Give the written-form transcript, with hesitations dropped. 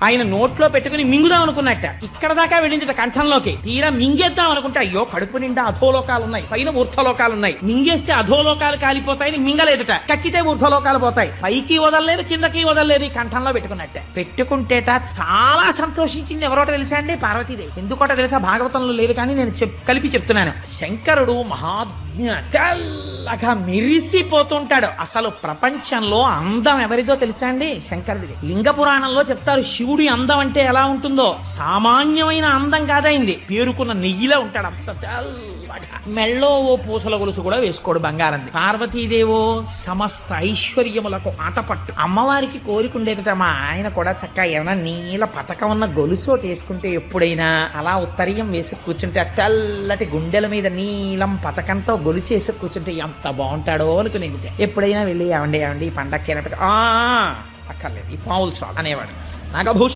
ఆయన నోట్లో పెట్టుకుని మింగుదాం అనుకున్నట్ట ఇక్కడ దాకా వెళ్ళింది కంఠంలోకి. తీరా మింగేద్దాం అనుకుంటే అయ్యో కడుపు నిండా అధోలోకాలు ఉన్నాయి, పైన ఊర్ధ్వలోకాలు ఉన్నాయి, మింగేస్తే అధోలోకాలు కాలిపోతాయని మింగలేదుట, కక్కితే ఊర్ధ్వలోకాలు పోతాయి. పైకి వదలలేదు, కిందకి వదలలేదు, ఈ కంఠంలో పెట్టుకున్నట్ట. పెట్టుకుంటేట చాలా సంతోషించింది. ఎవరోట తెలుసా అండి? పార్వతీదేవి. ఎందుకోట తెలుసా? భాగవతంలో లేదు కానీ నేను కలిపి చెప్తున్నాను. శంకరుడు తెల్లగా మెరిసిపోతుంటాడు. అసలు ప్రపంచంలో అందం ఎవరిదో తెలుసా అండి? శంకరుడిది. లింగ పురాణంలో చెప్తారు శివుడి అందం అంటే ఎలా ఉంటుందో. సామాన్యమైన అందం కాదైంది, పేరుకున్న నెయ్యిలా ఉంటాడు. అంత తెల్లగా, మెళ్ళో ఓ పూసల గొలుసు కూడా వేసుకోడు బంగారంది. పార్వతీదేవో సమస్త ఐశ్వర్యములకు ఆటపట్టు. అమ్మవారికి కోరికుండేదట, మా ఆయన కూడా చక్కగా ఏమైనా నీల పతకం ఉన్న గొలుసు ఒకటి వేసుకుంటే ఎప్పుడైనా అలా ఉత్తరీయం వేసి కూర్చుంటే ఆ తెల్లటి గుండెల మీద నీలం పతకంతో గొలుసు వేసి కూర్చుంటే ఎంత బాగుంటాడో అనుకునేది. ఎప్పుడైనా వెళ్ళి ఏమండి ఈ పండక్కి అక్కర్లేదు, ఈ పావులు చాలు అనేవాడు. నాగభూషణ్